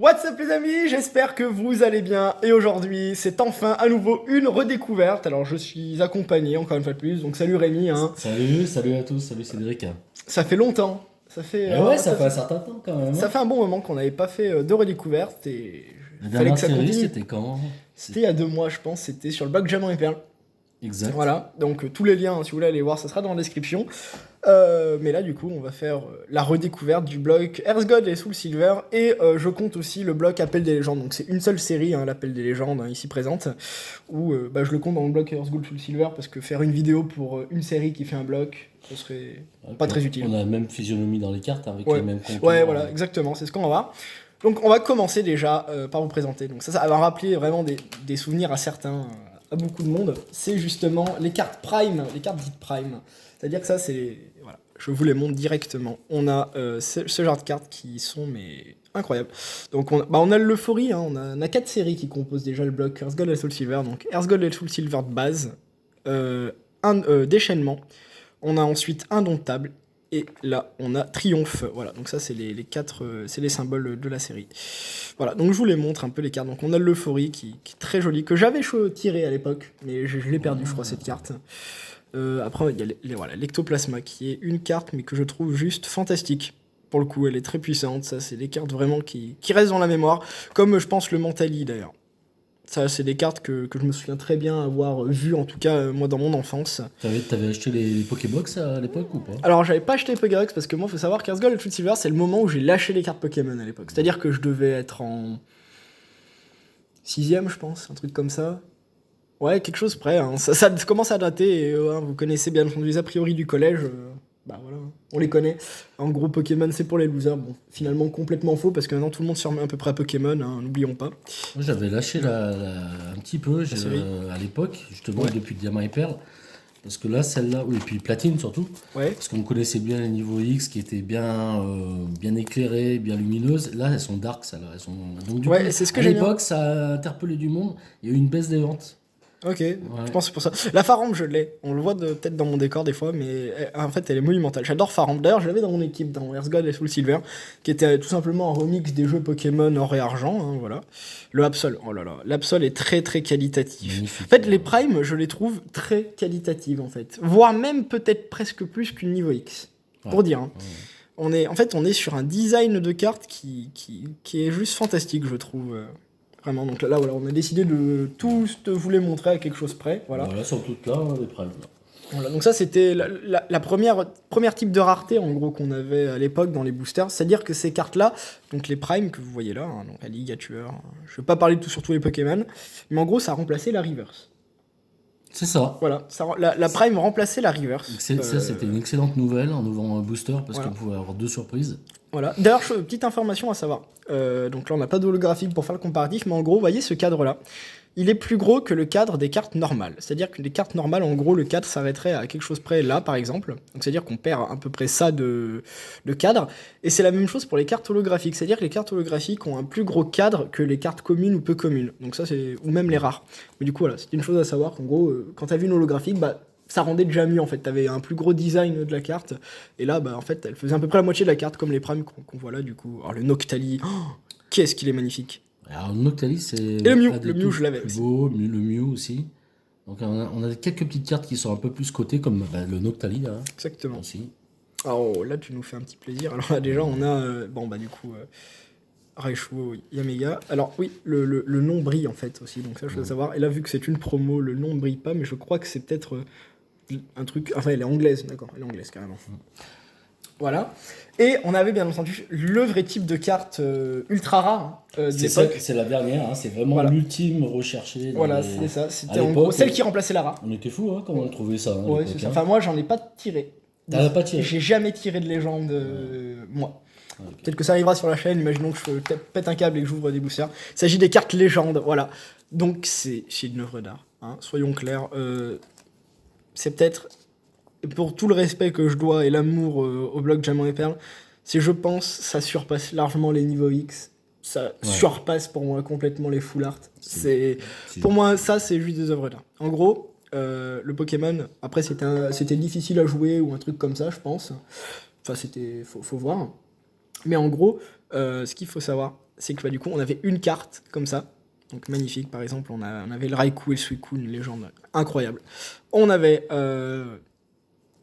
What's up les amis, j'espère que vous allez bien et aujourd'hui c'est enfin à nouveau une redécouverte. Alors je suis accompagné encore une fois de plus, donc salut Rémi hein. Salut à tous, salut Cédric. Ça fait longtemps, ça fait, Ouais, ça fait un certain temps quand même. ça fait un bon moment qu'on n'avait pas fait de redécouverte et La fallait que dernière ça série, continue. c'était quand? C'était il y a 2 mois je pense, c'était sur le blog Diamant et Perle. Exact. Voilà, donc tous les liens si vous voulez aller voir ça sera dans la description. Mais là du coup on va faire la redécouverte du blog Earthgod et Soul Silver et je compte aussi le blog Appel des légendes, donc c'est une seule série, hein, l'Appel des légendes hein, ici présente, où je le compte dans le blog Earthgod Soul Silver parce que faire une vidéo pour une série qui fait un bloc, ce serait pas très utile. On a la même physionomie dans les cartes avec Ouais. les mêmes contours. Ouais voilà, exactement, c'est ce qu'on va voir. Donc on va commencer déjà par vous présenter, donc ça va rappeler vraiment des souvenirs à certains, à beaucoup de monde, c'est justement les cartes Prime, les cartes dites Prime. C'est-à-dire que ça, c'est... Voilà, je vous les montre directement. On a ce genre de cartes qui sont mais incroyables. Donc on a l'euphorie, hein, on a 4 séries qui composent déjà le bloc Earthgod et Soul Silver. Donc Earthgod et Soul Silver de base, un déchaînement. On a ensuite Indomptable. Et là, on a Triomphe. Voilà, donc ça, c'est les 4, c'est les symboles de la série. Voilà, donc je vous les montre un peu les cartes. Donc on a l'euphorie qui est très jolie, que j'avais tiré à l'époque, mais je l'ai perdu, je crois, cette carte. Après, il y a voilà, l'Ectoplasma, qui est une carte, mais que je trouve juste fantastique. Pour le coup, elle est très puissante. Ça, c'est des cartes vraiment qui restent dans la mémoire. Comme, je pense, le Mentali, d'ailleurs. Ça, c'est des cartes que je me souviens très bien avoir vues, en tout cas, moi, dans mon enfance. T'avais acheté les Pokébox à l'époque ou pas? Alors, j'avais pas acheté Pokédex, parce que moi, faut savoir qu'Earthgod et Soul Silver, c'est le moment où j'ai lâché les cartes Pokémon à l'époque. C'est-à-dire que je devais être en 6ème, je pense, un truc comme ça. Ouais, quelque chose près, hein. Ça commence à dater, et hein, vous connaissez bien entendu les a priori du collège, bah voilà, on les connaît. En gros, Pokémon c'est pour les losers, bon, finalement complètement faux, parce que maintenant tout le monde se remet à peu près à Pokémon, hein, n'oublions pas. Moi, j'avais lâché un petit peu série. à l'époque, justement, Ouais. depuis Diamant et Perle. Parce que là, celle-là, oui, et puis Platine surtout, Ouais, parce qu'on connaissait bien les niveaux X qui étaient bien éclairés, bien lumineuses. Là, elles sont dark, celles-là. Elles sont... Donc, du ouais, coup, c'est ce que à j'ai bien. l'époque, ça a interpellé du monde. Il y a eu une baisse des ventes. Ok, je pense que c'est pour ça. La Farambe, je l'ai. On le voit peut-être dans mon décor des fois, mais en fait, elle est monumentale. J'adore Farambe. D'ailleurs, je l'avais dans mon équipe, dans Earthgod et Soul Silver, qui était tout simplement un remix des jeux Pokémon or et argent. Hein, voilà. Le Absol, oh là là, l'Absol est très très qualitatif. Magnifique. En fait, les Primes, je les trouve très qualitatives, en fait. Voire même peut-être presque plus qu'une niveau X. Pour Ouais. dire. Hein. On est sur un design de carte qui est juste fantastique, je trouve. Vraiment, donc là, voilà, on a décidé de tous vous les montrer à quelque chose près. Voilà. Voilà, sont toutes là, hein, les primes. Voilà, donc ça c'était la première type de rareté en gros qu'on avait à l'époque dans les boosters, c'est-à-dire que ces cartes-là, donc les primes que vous voyez là, hein, donc Alligator, je vais pas parler sur tous les Pokémon, mais en gros ça a remplacé la reverse. C'est ça. Voilà, la prime remplaçait la reverse. Ça, c'était une excellente nouvelle en ouvrant un booster parce Voilà. qu'on pouvait avoir 2 surprises. Voilà. D'ailleurs, petite information à savoir. Donc là, on n'a pas d'holographique pour faire le comparatif, mais en gros, vous voyez ce cadre-là. Il est plus gros que le cadre des cartes normales. C'est-à-dire que les cartes normales, en gros, le cadre s'arrêterait à quelque chose près là, par exemple. Donc c'est-à-dire qu'on perd à peu près ça de cadre. Et c'est la même chose pour les cartes holographiques. C'est-à-dire que les cartes holographiques ont un plus gros cadre que les cartes communes ou peu communes. Donc ça, ou même les rares. Mais du coup, voilà, c'est une chose à savoir qu'en gros, quand t'as vu une holographique, bah ça rendait déjà mieux en fait, t'avais un plus gros design de la carte, et là bah en fait elle faisait à peu près la moitié de la carte comme les primes qu'on voit là du coup. Alors le Noctali, qu'est-ce qu'il est magnifique. Alors, Noctali, c'est. Et le Mew, un des le Mew tout je l'avais plus aussi. beaux, le Mew aussi. Donc, on a quelques petites cartes qui sont un peu plus cotées, comme le Noctali, là, Exactement. aussi. Oh là tu nous fais un petit plaisir. Alors là déjà on a, bon bah du coup, Raichu, Yamega. Alors oui, le nom brille en fait aussi, donc ça je veux savoir. Et là vu que c'est une promo, le nom ne brille pas, mais je crois que c'est peut-être un truc... Enfin elle est anglaise, d'accord, elle est anglaise carrément. Voilà. Et on avait bien entendu le vrai type de carte ultra rare de l'époque. C'est la dernière, hein, c'est vraiment Voilà. l'ultime recherché. Voilà, c'est ça. C'était à en gros l'époque, celle qui remplaçait la rare. On était fous, hein, quand on trouvait ça. Hein, à Ouais, l'époque, c'est ça. hein. Enfin, moi, j'en ai pas tiré. T'en as pas tiré? J'ai jamais tiré de légende, moi. Okay. Peut-être que ça arrivera sur la chaîne, imaginons que je pète un câble et que j'ouvre des boosters. Il s'agit des cartes légendes, voilà. Donc, c'est une œuvre d'art, hein, soyons clairs. C'est peut-être, pour tout le respect que je dois et l'amour au blog Diamant et Perle, si je pense, ça surpasse largement les niveaux X. Ça surpasse pour moi complètement les full art. Pour moi, ça, c'est juste des œuvres d'art. En gros, le Pokémon, après, c'était difficile à jouer ou un truc comme ça, je pense. Enfin, faut voir. Mais en gros, ce qu'il faut savoir, c'est que du coup, on avait une carte comme ça. Donc magnifique, par exemple, on avait le Raikou et le Suicune, une légende incroyable. On avait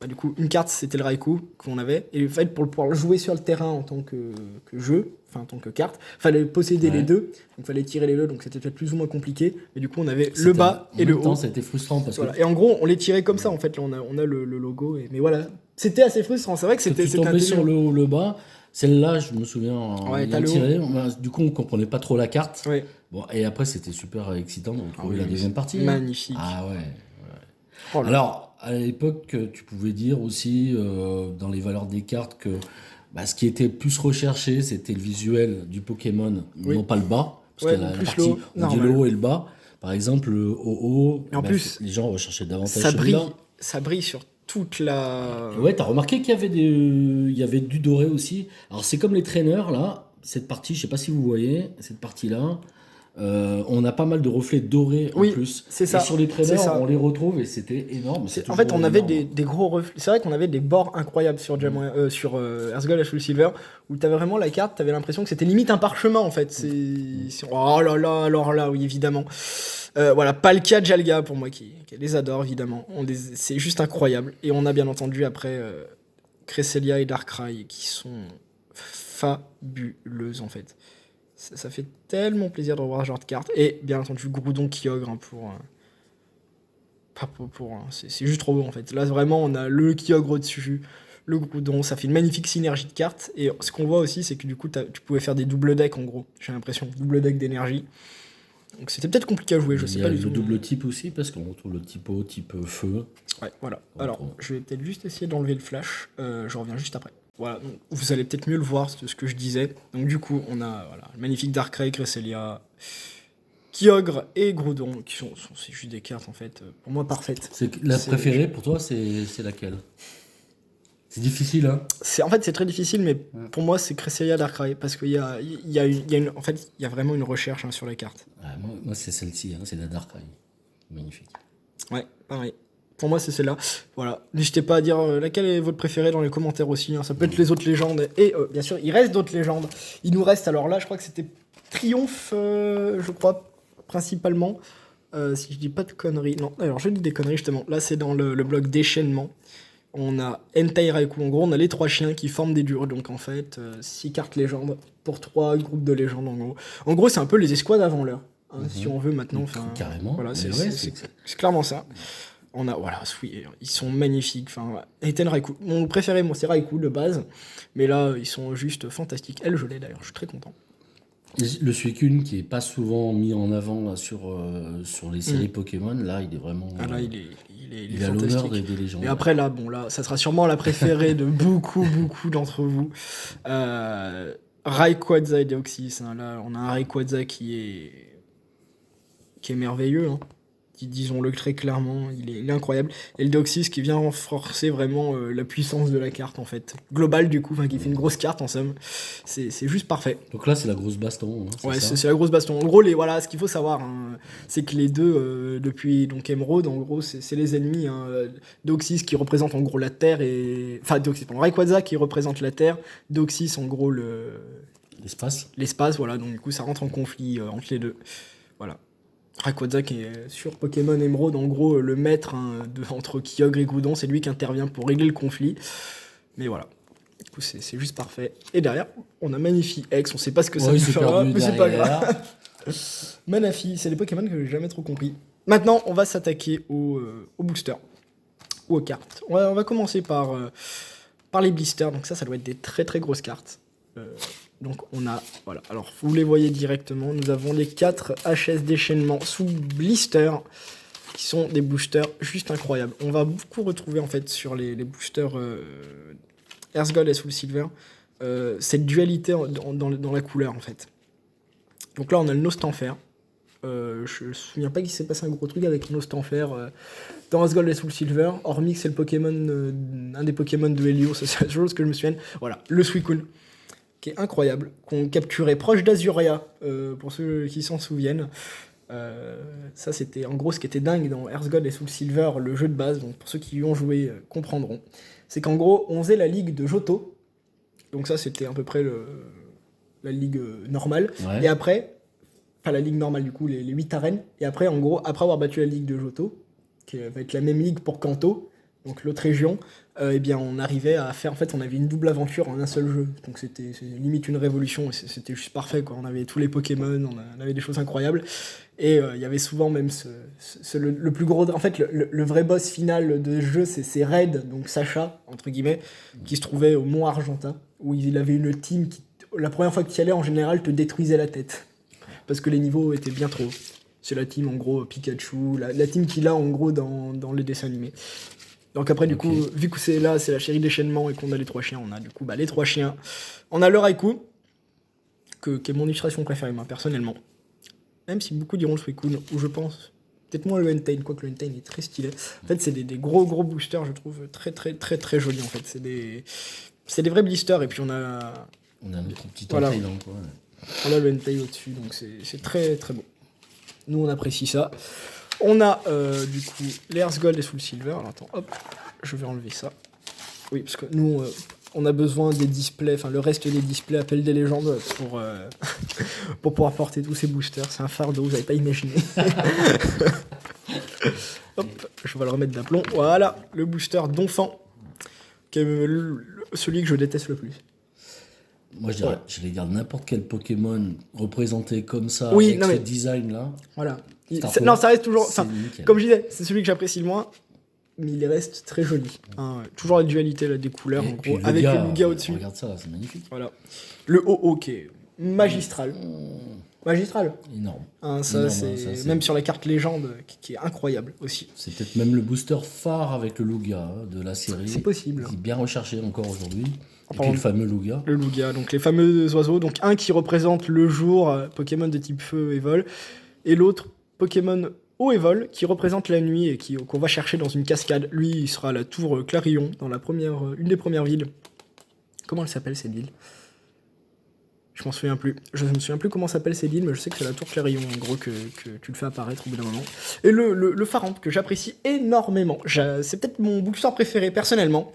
du coup une carte, c'était le Raikou qu'on avait. Et en fait, pour pouvoir le jouer sur le terrain en tant que jeu, enfin en tant que carte, fallait posséder les deux. Donc fallait tirer les deux, donc c'était peut-être plus ou moins compliqué. Mais du coup, on avait le bas et le haut. C'était frustrant parce que. Et en gros, on les tirait comme ça en fait. Là, on a le logo. Mais voilà, c'était assez frustrant. C'est vrai que c'était. Tu tombais sur le haut ou le bas. Celle-là, je me souviens, on tiré. Du coup, on comprenait pas trop la carte. Ouais. Bon, et après, c'était super excitant de retrouver la deuxième partie. Magnifique. Ah ouais. Oh, alors, à l'époque, tu pouvais dire aussi, dans les valeurs des cartes, que ce qui était plus recherché, c'était le visuel du Pokémon, non pas le bas. Parce que la partie, on dit le haut et le bas. Par exemple, le haut, et en plus, les gens recherchaient davantage celui-là. Ça brille sur toute la... Ouais, t'as remarqué qu'il y avait du doré aussi. Alors c'est comme les traîneurs là, cette partie, je sais pas si vous voyez, cette partie-là, on a pas mal de reflets dorés en plus. C'est ça. Et sur les traîneurs, on les retrouve et c'était énorme. En fait, on avait des gros reflets. C'est vrai qu'on avait des bords incroyables sur Earthgold et Soul Silver, où t'avais vraiment la carte, t'avais l'impression que c'était limite un parchemin en fait. Oh là là, alors là, oui, évidemment. Voilà, Palkia, Jalga pour moi qui les adore évidemment. C'est juste incroyable. Et on a bien entendu après Cresselia et Darkrai qui sont fabuleuses en fait. Ça fait tellement plaisir de revoir ce genre de carte. Et bien entendu, Groudon Kyogre c'est juste trop beau en fait. Là vraiment, on a le Kyogre au-dessus, le Groudon, ça fait une magnifique synergie de cartes. Et ce qu'on voit aussi, c'est que du coup, tu pouvais faire des double decks en gros. J'ai l'impression, double deck d'énergie. Donc c'était peut-être compliqué à jouer, je sais pas du tout. Il y a le double type aussi, parce qu'on retrouve le type eau, type feu. Ouais, voilà. Alors, je vais peut-être juste essayer d'enlever le flash. Je reviens juste après. Voilà, donc vous allez peut-être mieux le voir, c'est ce que je disais. Donc du coup, on a le magnifique Darkrai, Cresselia, Kyogre et Groudon, qui sont c'est juste des cartes en fait, pour moi parfaites. La préférée pour toi, c'est laquelle? C'est difficile, hein? En fait, c'est très difficile, mais pour moi, c'est Cresselia Darkrai, parce qu'il y a vraiment une recherche sur les cartes. Moi, c'est celle-ci, c'est la Darkrai. Magnifique. Ouais, pareil. Pour moi, c'est celle-là. Voilà. N'hésitez pas à dire laquelle est votre préférée dans les commentaires aussi. Ça peut être les autres légendes. Et bien sûr, il reste d'autres légendes. Il nous reste, alors là, je crois que c'était Triomphe, je crois, principalement. Si je dis pas de conneries. Non, alors je dis des conneries justement. Là, c'est dans le bloc déchaînement. On a Entei Raikou. En gros, on a les 3 chiens qui forment des duos. Donc en fait, 6 cartes légendes pour 3 groupes de légendes en gros. En gros, c'est un peu les escouades avant l'heure. Si on veut maintenant. Carrément. Voilà, c'est clairement ça. On a, ils sont magnifiques. Eten Raikou. Mon préféré, moi, c'est Raikou de base. Mais là, ils sont juste fantastiques. Elle, je l'ai d'ailleurs, je suis très content. Le Suicune, qui est pas souvent mis en avant là, sur les séries Pokémon, là, il est vraiment. Là, il a fantastique. l'honneur des légendes. Et après, là, ça sera sûrement la préférée de beaucoup d'entre vous. Rayquaza et Deoxys. Là, on a un Rayquaza qui est merveilleux. Disons-le très clairement, il est incroyable. Et le Deoxys qui vient renforcer vraiment la puissance de la carte en fait. Globale du coup, qui fait une grosse carte en somme. C'est juste parfait. Donc là c'est la grosse baston. C'est la grosse baston. En gros, ce qu'il faut savoir, c'est que les deux, depuis donc Emeraude, en gros, c'est les ennemis. Deoxys qui représente en gros la Terre et... Enfin, Rayquaza qui représente la Terre. Deoxys en gros l'espace, voilà. Donc du coup, ça rentre en conflit entre les deux. Voilà. Rayquaza qui est sur Pokémon Emeraude, en gros le maître entre Kyogre et Groudon, c'est lui qui intervient pour régler le conflit. Mais voilà, du coup c'est juste parfait. Et derrière, on a Manaphy X, on sait pas ce que ça nous fera, mais c'est pas grave. Manaphy, c'est des Pokémon que j'ai jamais trop compris. Maintenant, on va s'attaquer aux boosters, ou aux cartes. On va commencer par les blisters, donc ça doit être des très très grosses cartes. Donc on a, voilà, alors vous les voyez directement, nous avons les 4 HS déchaînement sous blister, qui sont des boosters juste incroyables. On va beaucoup retrouver en fait sur les boosters Earthgold et Soul Silver, cette dualité dans la couleur en fait. Donc là on a le Nostanfer, je me souviens pas qu'il s'est passé un gros truc avec le Nostanfer dans Earthgold et Soul Silver, hormis que c'est le Pokémon, un des Pokémon de Helios, c'est la chose que je me souviens. Voilà, le Suicune, qui est incroyable, qu'on capturait proche d'Azuria, pour ceux qui s'en souviennent. Ça c'était en gros ce qui était dingue dans Earthgold et Soul Silver, le jeu de base, donc pour ceux qui y ont joué comprendront. C'est qu'en gros on faisait la ligue de Johto, donc ça c'était à peu près la ligue normale. Ouais. Et après, enfin la ligue normale du coup, les 8 arènes. Et après, en gros, après avoir battu la ligue de Johto, qui va être la même ligue pour Kanto, donc l'autre région, eh bien on arrivait à faire, en fait on avait une double aventure en un seul jeu, donc c'est limite une révolution, et c'était juste parfait quoi. On avait tous les Pokémon, on avait des choses incroyables, et il y avait souvent même le plus gros, en fait le vrai boss final de ce jeu c'est Red, donc Sacha, entre guillemets, qui se trouvait au Mont Argentin, où il avait une team qui, la première fois que tu y allais en général, te détruisait la tête, parce que les niveaux étaient bien trop hauts. C'est la team en gros Pikachu, la team qu'il a en gros dans les dessins animés. Donc après du coup, vu que c'est la série déchaînement et qu'on a les 3 chiens, on a du coup les 3 chiens. On a le Raikou, qui est mon illustration préférée moi personnellement. Même si beaucoup diront le Suicune, ou je pense peut-être moins le Entei, quoique le Entei est très stylé. En fait c'est des gros boosters, je trouve très très très très jolis en fait. C'est des vrais blisters, et puis on a notre petit Entei dans le coin. On a le Entei au-dessus, donc c'est très très beau. Nous on apprécie ça. On a du coup les Earth Gold et Soul Silver. Alors attends, hop, je vais enlever ça. Oui, parce que nous on a besoin des displays, enfin le reste des displays Appel des légendes pour pouvoir porter tous ces boosters. C'est un fardeau, vous n'avez pas imaginé. Hop, je vais le remettre d'aplomb. Voilà, le booster d'Onfant, qui est celui que je déteste le plus. Moi, je dirais, je regarde n'importe quel Pokémon représenté comme ça, oui, avec ce design-là. Voilà. Non, ça reste toujours... Comme je disais, c'est celui que j'apprécie le moins, mais il reste très joli. Hein, toujours la dualité là, des couleurs, en gros, avec le Lugia au-dessus. Regarde ça, c'est magnifique. Voilà. Le OO qui est magistral. Magistral. Énorme. Hein, ça, c'est même sur la carte légende, qui est incroyable aussi. C'est peut-être même le booster phare avec le Lugia de la série. C'est possible. Qui est bien recherché encore aujourd'hui. Et puis le fameux Lugia. Le Lugia, donc les fameux oiseaux. Donc un qui représente le jour, Pokémon de type feu et vol, et l'autre, Pokémon eau et vol, qui représente la nuit et qu'on va chercher dans une cascade. Lui, il sera à la tour Clarillon, dans une des premières villes. Comment elle s'appelle cette ville ? Je m'en souviens plus. Je ne me souviens plus comment s'appelle cette ville, mais je sais que c'est la tour Clarillon, en gros, que tu le fais apparaître au bout d'un moment. Et le Faramp, que j'apprécie énormément. C'est peut-être mon booster préféré, personnellement.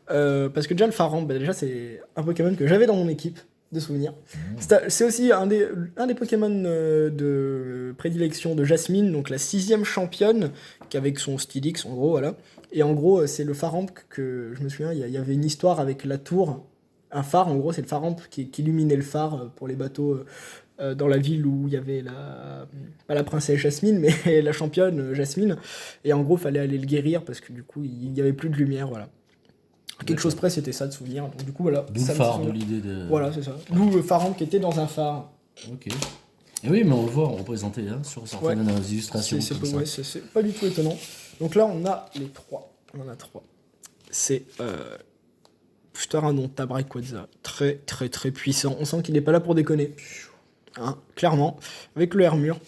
Parce que déjà, le Faramp, déjà, c'est un Pokémon que j'avais dans mon équipe de souvenirs. C'est aussi un des Pokémon de prédilection de Jasmine, donc la 6ème championne, qu'avec son Stylix, en gros, voilà. Et en gros, c'est le Faramp que je me souviens, il y avait une histoire avec la tour. Un phare, en gros, c'est le Faramp qui illuminait le phare pour les bateaux dans la ville où il y avait pas la princesse Jasmine, mais la championne Jasmine. Et en gros, il fallait aller le guérir parce que du coup, il n'y avait plus de lumière, voilà. Quelque chose près, c'était ça de souvenir. Donc du coup, voilà. D'où le phare, de l'idée de... Voilà, c'est ça. D'où le Faramp qui était dans un phare. Ok. Et oui, mais on le voit représenté sur certaines illustrations. C'est pas du tout étonnant. Donc là, on a les 3. On en a 3. C'est... Booster indomptable Rayquaza, très très très puissant. On sent qu'il n'est pas là pour déconner. Hein, clairement. Avec le Hermure,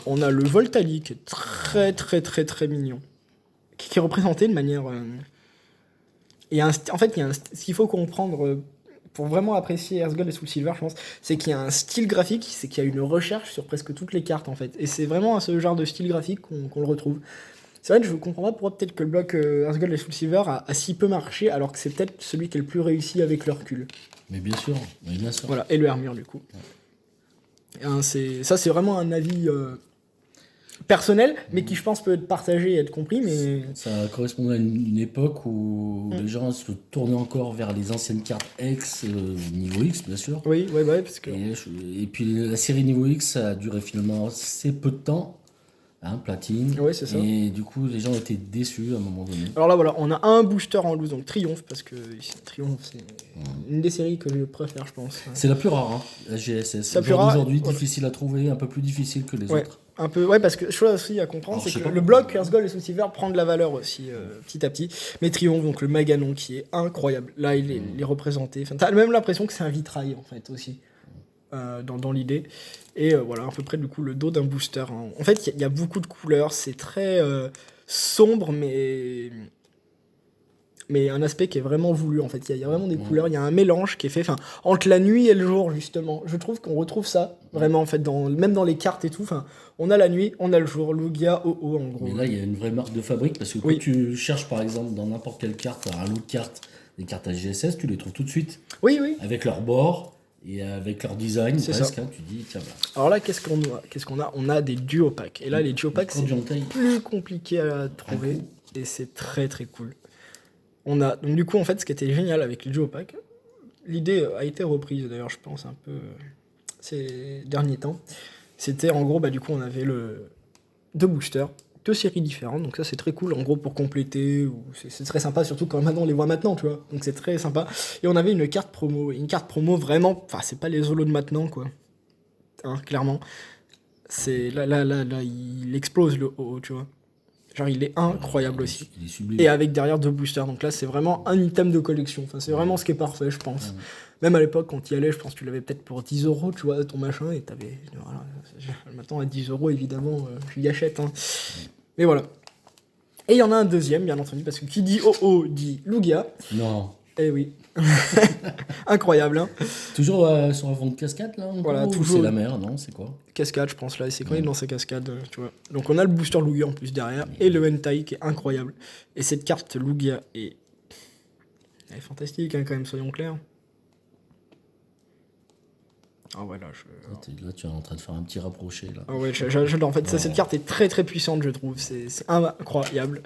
on a le Voltali qui est très très très très mignon. Qui est représenté de manière... en fait, ce qu'il faut comprendre pour vraiment apprécier Earth Gold et Soul Silver, je pense, c'est qu'il y a un style graphique, c'est qu'il y a une recherche sur presque toutes les cartes en fait. Et c'est vraiment à ce genre de style graphique qu'on le retrouve. C'est vrai que je ne comprends pas pourquoi peut-être que le bloc Earth Gold et Soul Silver a si peu marché, alors que c'est peut-être celui qui est le plus réussi avec le recul. Mais bien sûr, Voilà, et le Hermure du coup. Ouais. C'est vraiment un avis personnel, mais qui je pense peut être partagé et être compris. Mais ça correspond à une époque où les gens se tournaient encore vers les anciennes cartes X, niveau X bien sûr. Oui, parce que... Et puis la série niveau X, ça a duré finalement assez peu de temps. Platine. Ouais, c'est ça. Et du coup, les gens étaient déçus à un moment donné. Alors là, voilà, on a un booster en loose, donc Triomphe, parce que Triomphe, c'est une des séries que je préfère, je pense. C'est la plus rare, la GSS. Aujourd'hui, difficile à trouver, un peu plus difficile que les autres. Un peu, parce que chose aussi à comprendre, c'est que le bloc Earth Gold et Soul Silver prend de la valeur aussi, petit à petit. Mais Triomphe, donc le Maganon, qui est incroyable. Là, il est représenté. Enfin, t'as même l'impression que c'est un vitrail, en fait, aussi. Dans l'idée. Et voilà, à peu près du coup le dos d'un booster. Hein. En fait, il y a beaucoup de couleurs, c'est très sombre, mais un aspect qui est vraiment voulu. En fait, il y a vraiment des couleurs, il y a un mélange qui est fait entre la nuit et le jour, justement. Je trouve qu'on retrouve ça, vraiment, en fait, même dans les cartes et tout. On a la nuit, on a le jour, Lugia, OO, en gros. Mais là, il y a une vraie marque de fabrique, parce que quand tu cherches, par exemple, dans n'importe quelle carte, un lot de cartes, des cartes à GSS, tu les trouves tout de suite. Oui. Avec leur bord. Et avec leur design, C'est presque, ça. tu dis, tiens, bah, Alors là, qu'est-ce qu'on a? On a des duo packs. Et là, les duo packs, c'est Gentil. plus compliqué à trouver. Et c'est très très cool. Donc du coup, en fait, ce qui était génial avec les duo packs, l'idée a été reprise, d'ailleurs, je pense, un peu ces derniers temps. C'était en gros, du coup, on avait deux boosters, deux séries différentes, donc ça c'est très cool, en gros, pour compléter, c'est très sympa, surtout quand maintenant on les voit maintenant, tu vois, donc c'est très sympa. Et on avait une carte promo vraiment, enfin, c'est pas les holos de maintenant, quoi, hein, clairement. C'est là, il explose le haut, tu vois. Genre, il est incroyable aussi. Il est sublime. Et avec derrière deux boosters. Donc là, c'est vraiment un item de collection. Enfin, c'est vraiment ce qui est parfait, je pense. Même à l'époque, quand tu y allais, je pense que tu l'avais peut-être pour 10 euros, tu vois, ton machin. Et t'avais. Voilà. Maintenant, à 10 euros, évidemment, je y achète. Hein. Mais voilà. Et il y en a un deuxième, bien entendu, parce que qui dit oh dit Lugia. Non. Eh oui. Incroyable, hein. Toujours sur un fond de cascade, là Voilà, ou toujours. c'est la mer, non? C'est quoi? Cascade, je pense, là. C'est quand il est dans sa cascade, tu vois. Donc on a le booster Lugia en plus derrière. Et le hentai qui est incroyable. Et cette carte Lugia est. Elle est fantastique, hein, quand même, soyons clairs. Ah ouais, là, Là, tu es en train de faire un petit rapproché, là. Ah ouais, j'adore. En fait, cette carte est très très puissante, je trouve. C'est incroyable.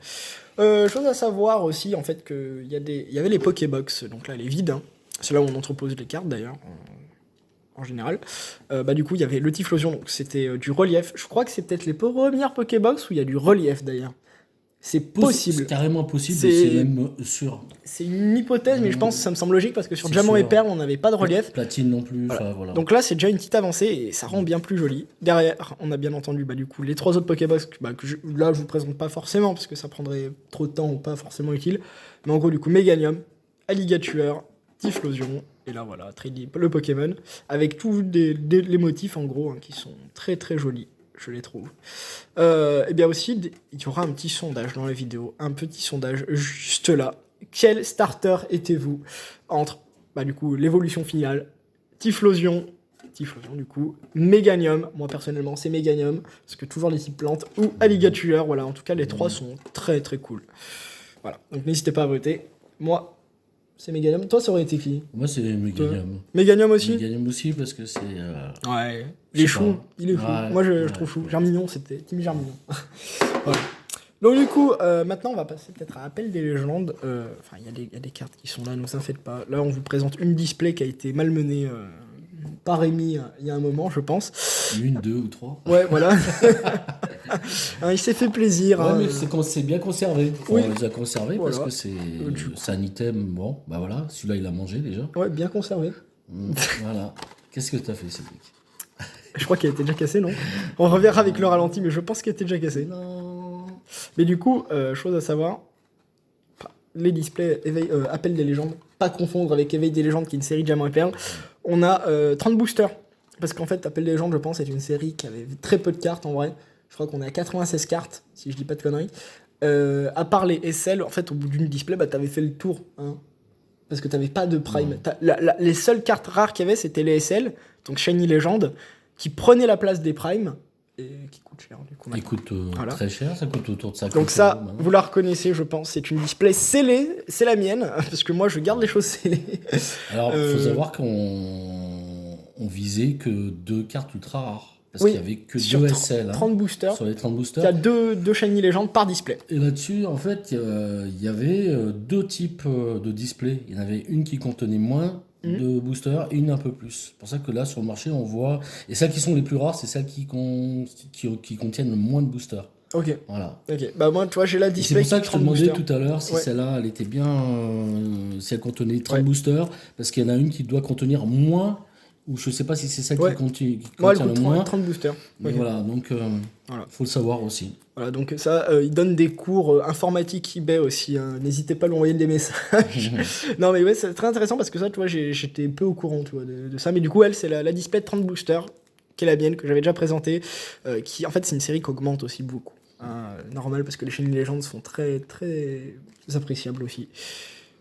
Chose à savoir aussi, en fait, qu'il y avait les Pokébox. Donc là, elle est vide. Hein. C'est là où on entrepose les cartes, d'ailleurs, en général. Du coup, il y avait le Typhlosion, donc c'était du relief. Je crois que c'est peut-être les premières Pokébox où il y a du relief, d'ailleurs. C'est possible. C'est carrément possible, C'est- c'est même sûr. C'est une hypothèse, mais je pense que ça me semble logique parce que sur C'est Diamant et sûr. Perle, on n'avait pas de relief. Platine non plus, Voilà. enfin voilà. Donc là, c'est déjà une petite avancée et ça rend bien plus joli. Derrière, on a bien entendu du coup les trois autres Pokébox là je vous présente pas forcément parce que ça prendrait trop de temps ou pas forcément utile. Mais en gros, du coup, Meganium, Alligatueur, Typhlosion, et là voilà, Trilip, le Pokémon, avec tous les motifs en gros hein, qui sont très très jolis, je les trouve. Et bien aussi, il y aura un petit sondage dans la vidéo, un petit sondage juste là. Quel starter étiez-vous entre du coup l'évolution finale, Typhlosion du coup, Meganium, moi personnellement c'est Meganium, parce que toujours les types plantes, ou Alligatueur, voilà, en tout cas les trois sont très très cool. Voilà, donc n'hésitez pas à voter. Moi, c'est Meganium. Toi, ça aurait été qui? Moi, c'est Meganium. Meganium aussi? Meganium aussi, parce que c'est. Ouais. Je Il est sais chou. pas. Il est chou. Ouais, Moi, je ouais. trouve chou. Germignon, c'était Team Germignon. Voilà. Donc, du coup, maintenant, on va passer peut-être à Appel des légendes. Enfin, il y a des cartes qui sont là, ne vous en faites pas. Là, on vous présente une display qui a été malmenée par Rémi il y a un moment, je pense. Une, deux ou trois. Ouais, voilà. Hein, il s'est fait plaisir. Ouais, hein. mais c'est bien conservé. Enfin, Oui. on les a conservés Voilà. parce que c'est un item. Bon, bah voilà, celui-là, il a mangé déjà. Ouais, bien conservé. Voilà. Qu'est-ce que t'as fait, Cédric? Je crois qu'il a été déjà cassé, non? On reverra avec le ralenti, mais je pense qu'il a été déjà cassé. Non. Mais du coup, chose à savoir, les displays Appel des légendes, pas confondre avec Éveil des légendes qui est une série de Diamant et Perle. On a 30 boosters. Parce qu'en fait, Appel des légendes, je pense, est une série qui avait très peu de cartes en vrai. Je crois qu'on est à 96 cartes, si je dis pas de conneries. À part les SL, en fait, au bout d'une display, t'avais fait le tour. Hein, parce que t'avais pas de prime. Les seules cartes rares qu'il y avait, c'était les SL, donc Shiny Legend, qui prenaient la place des primes. Et qui coûte cher du coup. Il coûte Voilà. très cher, ça coûte autour de 50 Donc ça, euros, vous la reconnaissez, je pense. C'est une display scellée, c'est la mienne, parce que moi, je garde les choses scellées. Alors, il faut savoir qu'on visait que 2 cartes ultra rares. Parce Oui, qu'il n'y avait que sur 2 SL. 30 boosters, Sur les 30 il y boosters. a deux Shiny Legends par display. Et là-dessus, en fait, il y avait 2 types de displays. Il y en avait une qui contenait moins de boosters et une un peu plus. C'est pour ça que là, sur le marché, on voit... Et celles qui sont les plus rares, c'est celles qui contiennent le moins de boosters. Ok. Voilà. Ok. Bah moi, tu vois, j'ai la Et c'est display pour ça qui que je te 30 demandais boosters. tout à l'heure si Ouais. celle-là, elle était bien... si elle contenait 30 Ouais. boosters, parce qu'il y en a une qui doit contenir moins, ou je sais pas si c'est celle Ouais. qui contient Moi, elle le coûte moins. 30 boosters. Mais Ok. voilà, donc Voilà. faut le savoir aussi. Voilà, donc ça, il donne des cours informatiques eBay aussi. Hein. N'hésitez pas à lui envoyer des messages. Non, mais ouais, c'est très intéressant parce que ça, tu vois, j'étais peu au courant, tu vois, de ça. Mais du coup, elle, c'est la display de 30 boosters, qui est la mienne, que j'avais déjà présentée. Qui, en fait, c'est une série qui augmente aussi beaucoup. Hein, normal, parce que les Shiny Legends sont très, très appréciables aussi.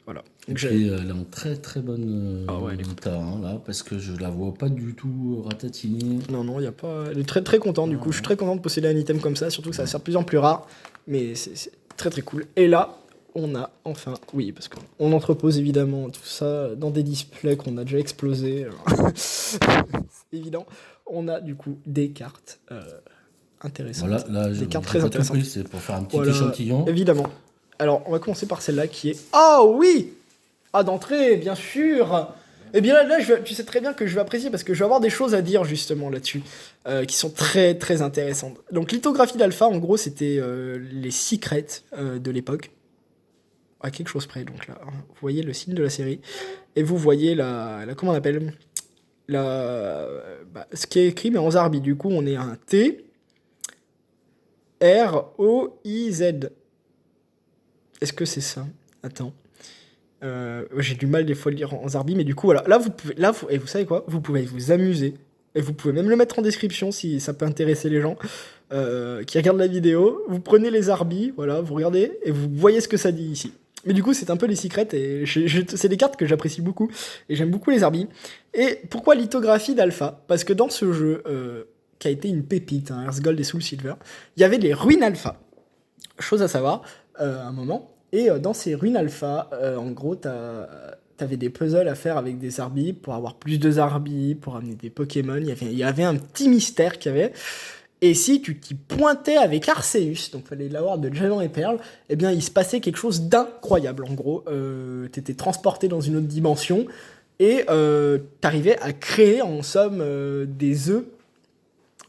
Voilà. Et Donc, puis elle est en très très bonne Ah ouais, elle est état, hein, là, parce que je la vois pas du tout ratatiner. Non, il y a pas. Elle est très très contente du coup. Je suis très content de posséder un item comme ça, surtout que ça va se faire de plus en plus rare. Mais c'est très très cool. Et là, on a enfin, oui, parce qu'on entrepose évidemment tout ça dans des displays qu'on a déjà explosés. C'est évident. On a du coup des cartes intéressantes. Voilà, là, des cartes j'ai très pas tout intéressantes. pris, c'est pour faire un petit Voilà, échantillon. évidemment. Alors, on va commencer par celle-là qui est... Oh oui! Ah, d'entrée, bien sûr! Eh bien là tu sais très bien que je vais apprécier parce que je vais avoir des choses à dire justement là-dessus qui sont très très intéressantes. Donc lithographie d'Alpha, en gros, c'était les secrets de l'époque. À quelque chose près, donc là, hein, vous voyez le signe de la série et vous voyez la comment on appelle ce qui est écrit mais en zarbi. Du coup, on est un T R O I Z. Est-ce que c'est ça? Attends. J'ai du mal des fois à le lire en zarbi, mais du coup, voilà. Et vous savez quoi? Vous pouvez vous amuser. Et vous pouvez même le mettre en description si ça peut intéresser les gens qui regardent la vidéo. Vous prenez les zarbis, voilà, vous regardez, et vous voyez ce que ça dit ici. Mais du coup, c'est un peu les secrets, et c'est des cartes que j'apprécie beaucoup, et j'aime beaucoup les zarbis. Et pourquoi lithographie d'Alpha? Parce que dans ce jeu, qui a été une pépite, hein, Earthgold et Soul Silver, il y avait les ruines Alpha. Chose à savoir, un moment. Et dans ces ruines alpha, en gros, t'avais des puzzles à faire avec des zarbis pour avoir plus de zarbis, pour amener des Pokémon. Il y avait un petit mystère qu'il y avait. Et si tu t'y pointais avec Arceus, donc fallait l'avoir de Diamant et Perle, eh bien il se passait quelque chose d'incroyable. En gros, t'étais transporté dans une autre dimension et t'arrivais à créer en somme des œufs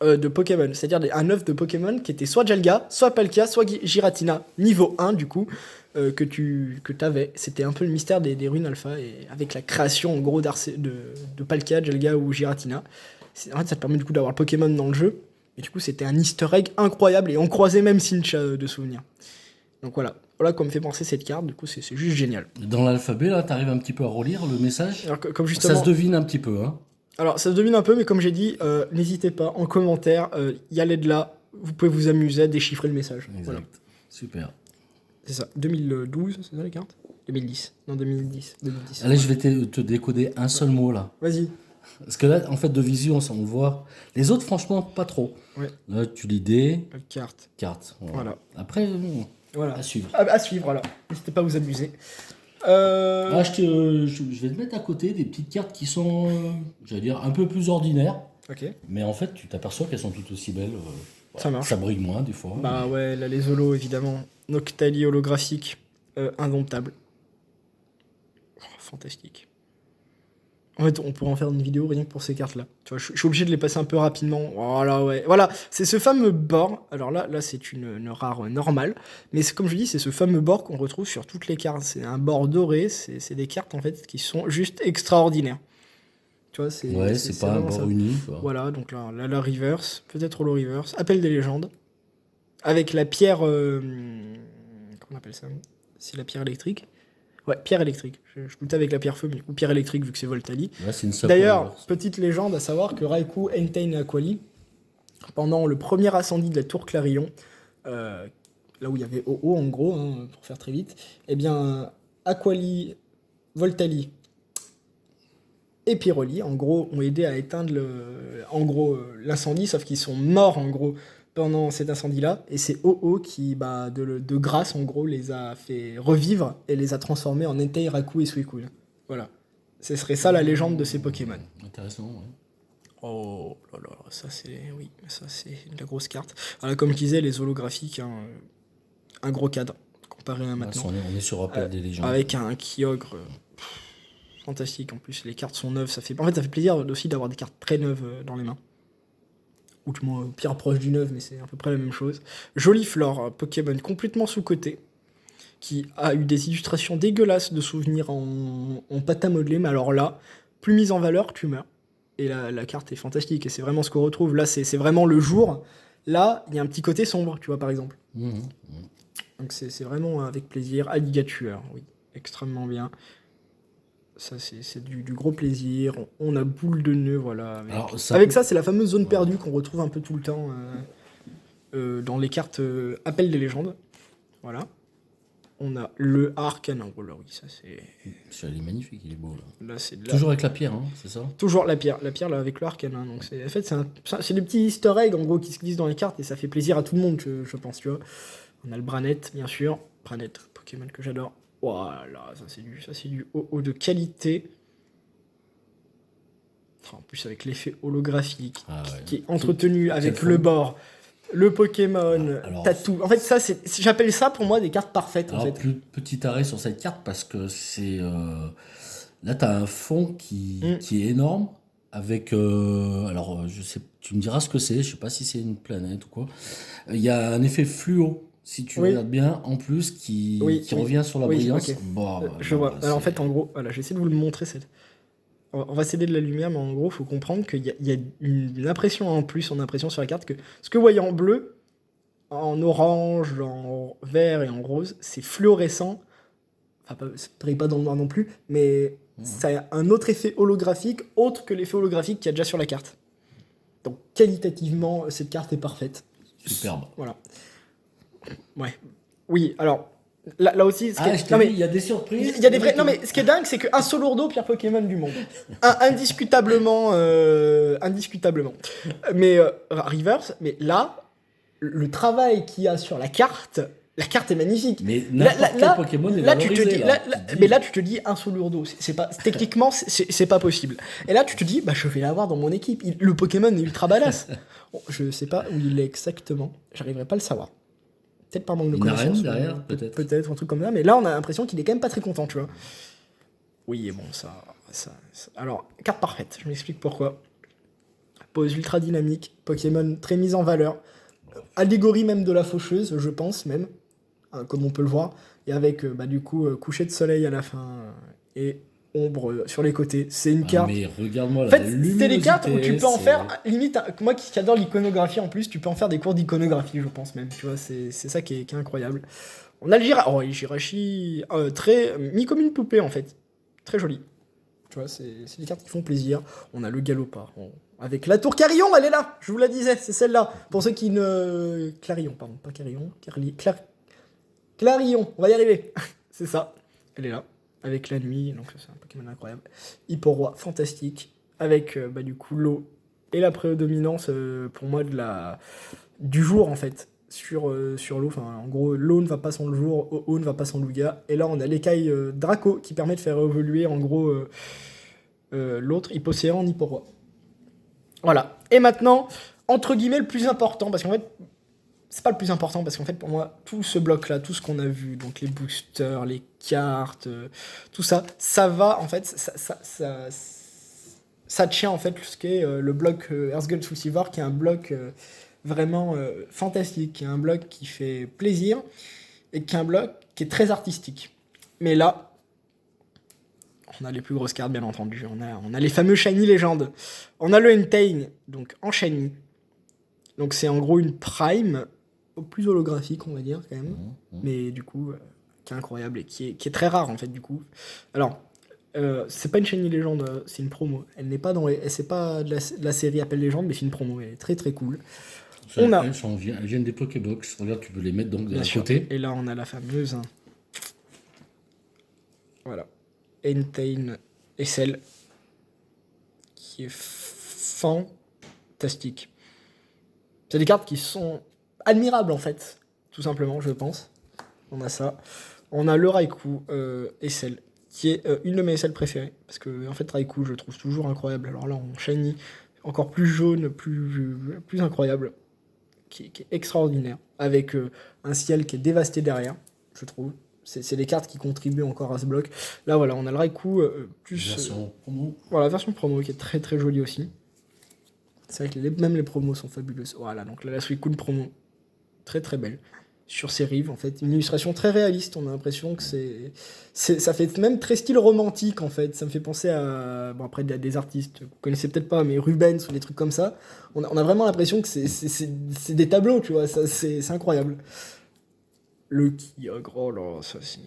de Pokémon, c'est-à-dire un œuf de Pokémon qui était soit Jalga, soit Palkia, soit Giratina, niveau 1 du coup, que t'avais. C'était un peu le mystère des runes alpha, et avec la création en gros de Palkia, Jalga ou Giratina. En fait, ça te permet du coup d'avoir le Pokémon dans le jeu, et du coup c'était un easter egg incroyable, et on croisait même Cincha de souvenirs. Donc voilà comme me fait penser cette carte, du coup c'est juste génial. Dans l'alphabet, là, t'arrives un petit peu à relire le message. Alors, comme justement, ça se devine un petit peu, hein. Alors, ça se devine un peu, mais comme j'ai dit, n'hésitez pas, en commentaire, y aller de là, vous pouvez vous amuser à déchiffrer le message. Exact. Voilà. Super. C'est ça, 2012, c'est ça les cartes? 2010. Non, 2010. Allez, je vais te décoder un seul mot, là. Vas-y. Parce que là, en fait, de visu, on le voit. Les autres, franchement, pas trop. Ouais. Là, tu lis des... Carte. Voilà. Après, voilà. À suivre. À suivre, voilà. N'hésitez pas à vous amuser. Je vais te mettre à côté des petites cartes qui sont, j'allais dire, un peu plus ordinaires. Ok. Mais en fait, tu t'aperçois qu'elles sont toutes aussi belles. Ça marche. Ça brille moins, des fois. Bah ouais, là, les holos, évidemment. Noctali holographique. Indomptable. Oh, fantastique. En fait, on pourrait en faire une vidéo rien que pour ces cartes-là. Tu vois, je suis obligé de les passer un peu rapidement. Voilà, ouais. Voilà, c'est ce fameux bord. Alors là c'est une rare normale. Mais comme je dis, c'est ce fameux bord qu'on retrouve sur toutes les cartes. C'est un bord doré. C'est des cartes, en fait, qui sont juste extraordinaires. Tu vois, c'est pas un bord ça. uni, quoi. Voilà, donc là, la reverse. Peut-être holo reverse. Appel des légendes. Avec la pierre... comment on appelle ça? C'est la pierre électrique. Ouais, pierre électrique. Je doutais avec la pierre feu, mais du coup, pierre électrique, vu que c'est Voltali. Ouais, c'est une D'ailleurs, petite légende à savoir que Raikou, Entei et Aquali, pendant le premier incendie de la tour Clarillon, là où il y avait OO en gros, hein, pour faire très vite, eh bien, Aquali, Voltali et Pyroli, en gros, ont aidé à éteindre l'incendie, sauf qu'ils sont morts, en gros, pendant cet incendie-là, et c'est OO qui, de grâce, en gros, les a fait revivre et les a transformés en Entei, Raikou et Suicune. Voilà. Ce serait ça la légende de ces Pokémon. Intéressant, ouais. Oh là là, ça c'est de la grosse carte. Voilà, comme je disais, les holographiques, hein, un gros cadre, comparé à maintenant. On est sur Rappel des légendes. Avec un Kyogre fantastique, en plus les cartes sont neuves, ça fait plaisir aussi d'avoir des cartes très neuves dans les mains. Ou du moins pire proche du neuf, mais c'est à peu près la même chose. Joliflore, Pokémon complètement sous-coté, qui a eu des illustrations dégueulasses de souvenirs en pâte à modeler, mais alors là, plus mise en valeur, tu meurs. Et la carte est fantastique, et c'est vraiment ce qu'on retrouve. Là, c'est vraiment le jour. Là, il y a un petit côté sombre, tu vois, par exemple. Donc c'est vraiment avec plaisir. Alligatueur, oui, extrêmement bien. Ça, c'est du gros plaisir. On a boule de nœud, voilà. Avec ça, c'est la fameuse zone perdue qu'on retrouve un peu tout le temps dans les cartes Appel des légendes. Voilà. On a le Arcane. Oh là, oui, ça c'est... Il est magnifique, il est beau, là. Là, c'est toujours avec la pierre, hein, c'est ça? Toujours la pierre là avec le Arcane. Hein, donc en fait, c'est des petits easter eggs, en gros, qui se glissent dans les cartes, et ça fait plaisir à tout le monde, je pense, tu vois. On a le Branette, bien sûr. planète Pokémon que j'adore. Voilà, ça c'est du haut de qualité. En plus avec l'effet holographique qui est entretenu avec le bord, le Pokémon, t'as tout. En fait, ça j'appelle ça pour moi des cartes parfaites. Alors, en fait. plus petit arrêt sur cette carte parce que c'est là t'as un fond qui est énorme avec alors je sais, tu me diras ce que c'est, je sais pas si c'est une planète ou quoi. Il y a un effet fluo. Si tu regardes bien, en plus, qui revient sur la brillance. Okay. Bon, je vois. Alors, en fait, en gros, voilà, j'essaie de vous le montrer. On va céder de la lumière, mais en gros, il faut comprendre qu'il y a une impression en plus, en impression sur la carte, que ce que vous voyez en bleu, en orange, en vert et en rose, c'est fluorescent. Enfin, ça ne brille pas dans le noir non plus, mais ça a un autre effet holographique, autre que l'effet holographique qu'il y a déjà sur la carte. Donc, qualitativement, cette carte est parfaite. Superbe. Voilà. Ouais. Oui, alors, là aussi... il y a des surprises. Il y a des vrais... Non, mais ce qui est dingue, c'est qu'un seul lourdeau, pire Pokémon du monde. Indiscutablement. Mais Reverse, mais là, le travail qu'il y a sur la carte est magnifique. Mais n'importe quel Pokémon est valorisé. Mais là, tu te dis, un seul lourdeau. Techniquement, c'est pas possible. Et là, tu te dis, bah, je vais l'avoir dans mon équipe. Le Pokémon est ultra badass. Bon, je sais pas où il est exactement. J'arriverai pas à le savoir. Peut-être par manque de connaissances. Derrière, peut-être. Peut-être, un truc comme ça. Mais là, on a l'impression qu'il est quand même pas très content, tu vois. Oui, bon, ça. Alors, carte parfaite. Je m'explique pourquoi. Pose ultra dynamique. Pokémon très mise en valeur. Allégorie même de la faucheuse, je pense, même. Comme on peut le voir. Et avec, du coup, coucher de soleil à la fin. Et ombre sur les côtés. C'est une carte. Mais regarde-moi là. En fait, c'est des cartes où tu peux en faire, limite, moi qui adore l'iconographie en plus, tu peux en faire des cours d'iconographie, je pense même. Tu vois, c'est ça qui est incroyable. On a le Jirachi, très mis comme une poupée en fait. Très joli. Tu vois, c'est des cartes qui font plaisir. On a le Galopard. Avec la tour Carillon, elle est là, je vous la disais, c'est celle-là. Pour ceux qui ne. Clarillon, pardon, pas Carillon. Clarillon, on va y arriver. C'est ça, elle est là. Avec la nuit, donc c'est un Pokémon incroyable. Hipporoi, fantastique. Avec du coup l'eau et la prédominance pour moi du jour en fait sur l'eau. Enfin, en gros, l'eau ne va pas sans le jour, eau ne va pas sans l'ouga. Et là, on a l'écaille Draco qui permet de faire évoluer en gros l'autre Hippocéan en Hipporoi. Voilà. Et maintenant, entre guillemets, le plus important, parce qu'en fait, c'est pas le plus important parce qu'en fait pour moi tout ce bloc là, tout ce qu'on a vu, donc les boosters, les cartes, tout ça, ça va en fait, ça tient en fait ce qu'est le bloc Earthguard Soul Silver, qui est un bloc vraiment fantastique, qui est un bloc qui fait plaisir et qui est un bloc qui est très artistique. Mais là, on a les plus grosses cartes bien entendu, on a les fameux Shiny Legends, on a le Entei, donc en Shiny, donc c'est en gros une Prime plus holographique on va dire quand même, mais du coup qui est incroyable et qui est très rare en fait du coup. Alors c'est pas une Shiny Légende, c'est une promo, elle n'est pas c'est pas de la série Appel Légende, mais c'est une promo, elle est très très cool. Elles viennent des Pokébox, regarde, tu peux les mettre donc de la côté. Et là on a la fameuse voilà Entei et celle qui est fantastique. C'est des cartes qui sont admirables en fait, tout simplement, je pense. On a ça. On a le Raikou SL, qui est une de mes SL préférées. Parce que en fait, Raikou, je le trouve toujours incroyable. Alors là, en shiny, encore plus jaune, plus incroyable, qui est extraordinaire. Avec un ciel qui est dévasté derrière, je trouve. C'est les cartes qui contribuent encore à ce bloc. Là, voilà, on a le Raikou plus... Version promo. Voilà, version promo, qui est très très jolie aussi. C'est vrai que même les promos sont fabuleuses. Voilà, donc là, la Suicune promo, très très belle. Sur ses rives, en fait. Une illustration très réaliste. On a l'impression que ça fait même très style romantique, en fait. Ça me fait penser à... Bon, après, il y a des artistes, vous connaissez peut-être pas, mais Rubens ou des trucs comme ça. On a vraiment l'impression que c'est des tableaux, tu vois. C'est incroyable. Le Kyogre, oh là, ça c'est...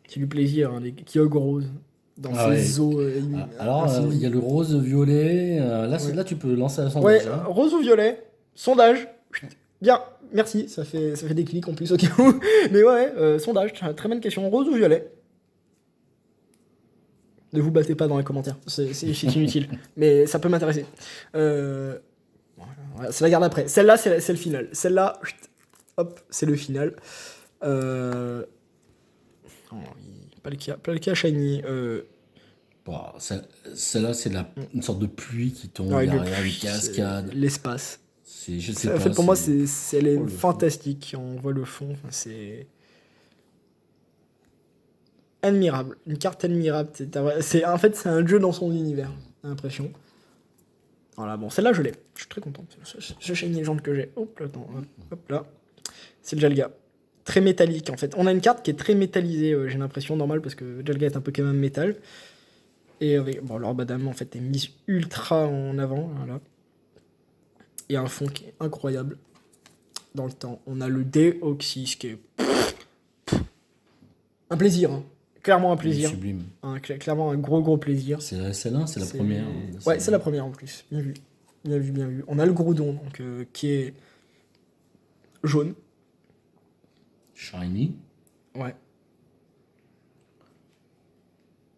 C'est du plaisir, hein, les Kyogre roses. Dans ces eaux. Alors, il y a le rose-violet. Là, tu peux lancer un sondage. Ouais, rose ou violet, sondage. Bien, merci, ça fait des clics en plus au cas où. Mais ouais, sondage, très bonne question. Rose ou violet? Ne vous battez pas dans les commentaires, c'est inutile. Mais ça peut m'intéresser. Voilà, c'est la garde après. Celle-là, c'est le final. Celle-là, hop, c'est le final. Oh, pas le cas shiny. Bah, celle-là, c'est une sorte de pluie qui tombe Ouais, derrière, depuis, une cascade. l'espace. Je sais En pas. fait, pour moi, elle est Oh, le fantastique. On voit le fond. Enfin, c'est admirable. Une carte admirable. En fait, c'est un jeu dans son univers. J'ai l'impression. Voilà, bon, celle-là, je l'ai. Je suis très content. Ce shiny légende que j'ai. Hop là, attends, hop là. C'est le Jalga. Très métallique, en fait. On a une carte qui est très métallisée, j'ai l'impression, normal, parce que Jalga est un peu quand même métal. Et bon, l'Orbadam, en fait, est mise ultra en avant. Voilà. Et un fond qui est incroyable dans le temps. On a le Deoxys qui est un plaisir, hein. Clairement un plaisir. Sublime. Clairement un gros plaisir. C'est celle-là, c'est la première. Ouais, c'est la première en plus. Bien vu. Bien vu. On a le Groudon, donc, qui est jaune. Shiny. Ouais.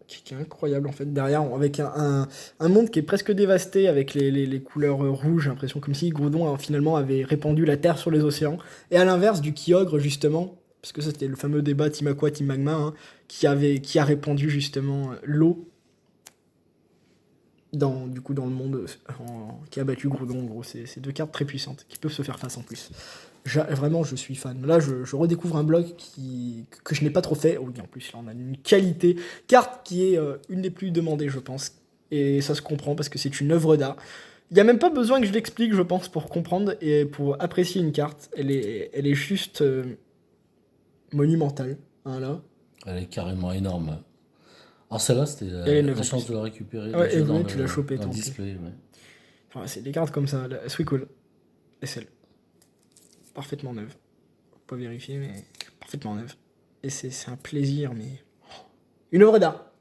Qui est incroyable en fait. Derrière, avec un monde qui est presque dévasté avec les couleurs rouges. J'ai l'impression comme si Groudon finalement avait répandu la terre sur les océans. Et à l'inverse du Kyogre justement, parce que ça c'était le fameux débat Team Aqua, Team Magma, hein, qui a répandu justement l'eau dans le monde, qui a battu Groudon. En gros, c'est deux cartes très puissantes qui peuvent se faire face en plus. Vraiment, je suis fan. Là, je redécouvre un bloc que je n'ai pas trop fait. Oui, en plus, là, on a une qualité. Carte qui est une des plus demandées, je pense. Et ça se comprend parce que c'est une œuvre d'art. Il n'y a même pas besoin que je l'explique, je pense, pour comprendre et pour apprécier une carte. Elle est juste monumentale. Hein, là. Elle est carrément énorme. Alors celle-là, c'était la chance de la récupérer. Ouais, et oui, tu l'as chopé, dans le tant display. Ouais. Enfin, c'est des cartes comme ça. La Sweet Cool. Et celle. Parfaitement neuve. Faut pas vérifier, mais parfaitement neuve. Et c'est un plaisir, mais... Une œuvre d'art.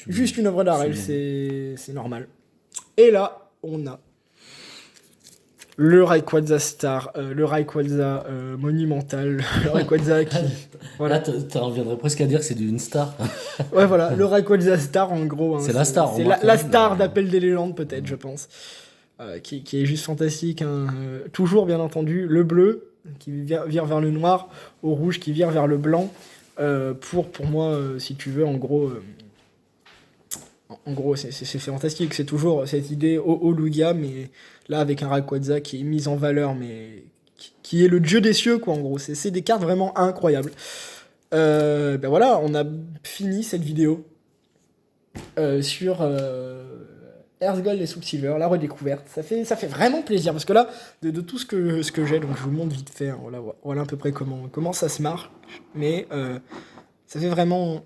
Juste une œuvre d'art, elle, c'est normal. Et là, on a le Rayquaza Star, le Rayquaza monumental, le Rayquaza qui... Voilà. Là, tu reviendrais presque à dire que c'est une star. Ouais, voilà, le Rayquaza Star, en gros. Hein, c'est la star. C'est la star d'Appel des légendes, peut-être, je pense. Qui est juste fantastique. Hein. Toujours, bien entendu, le bleu qui vire vers le noir, au rouge qui vire vers le blanc. Pour moi, si tu veux, en gros, c'est fantastique. C'est toujours cette idée au Lugia, mais là, avec un Rayquaza qui est mis en valeur, mais qui est le dieu des cieux, quoi, en gros. C'est des cartes vraiment incroyables. Ben voilà, on a fini cette vidéo sur... Earthgold et Soul Silver, la redécouverte, ça fait vraiment plaisir parce que là, de tout ce que j'ai, donc je vous montre vite fait, hein, voilà à peu près comment ça se marche, mais ça fait vraiment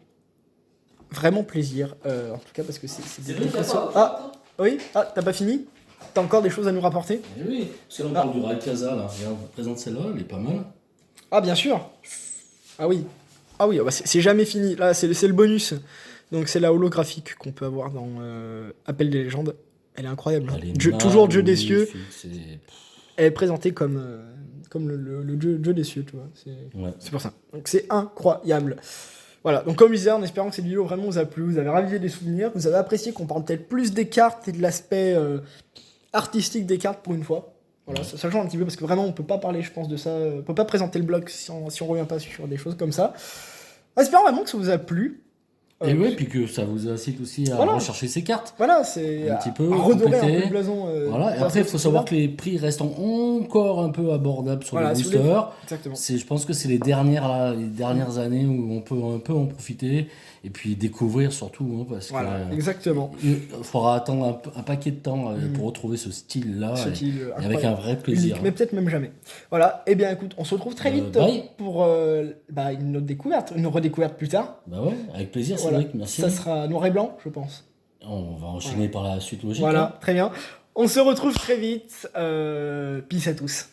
plaisir, en tout cas parce que c'est des décorations. Ah, oui, t'as pas fini? T'as encore des choses à nous rapporter? Oui, parce que là on parle du Rayquaza, là, regarde, on présente celle-là, elle est pas mal. Ah bien sûr. Ah oui, bah c'est jamais fini, là c'est le bonus. Donc c'est la holographique qu'on peut avoir dans Appel des légendes. Elle est incroyable. Toujours dieu des cieux. Elle est présentée comme le dieu des cieux, tu vois. C'est pour ça. Donc c'est incroyable. Voilà, donc comme je disais, en espérant que cette vidéo vraiment vous a plu, vous avez ravivé des souvenirs, vous avez apprécié qu'on parle peut-être plus des cartes et de l'aspect artistique des cartes pour une fois. Voilà, ça change un petit peu parce que vraiment on peut pas parler, je pense, de ça. On peut pas présenter le blog si on revient pas sur des choses comme ça. En espérant vraiment que ça vous a plu. Et oui, puis que ça vous incite aussi à rechercher ces cartes. Voilà, c'est un petit peu redorer un peu le blason. Voilà, et après, il faut savoir que les prix restent encore un peu abordables sur les boosters. Exactement. Je pense que c'est les dernières années où on peut un peu en profiter et puis découvrir surtout. Hein, parce que, exactement. Il faudra attendre un paquet de temps pour retrouver ce style-là. Et avec un vrai plaisir. Mais peut-être même jamais. Voilà, et bien écoute, on se retrouve très vite pour une autre découverte, une redécouverte plus tard. Bah ouais, avec plaisir, c'est vrai, merci. Ça sera noir et blanc, je pense. On va enchaîner par la suite logique. Voilà, très bien. On se retrouve très vite. Peace à tous.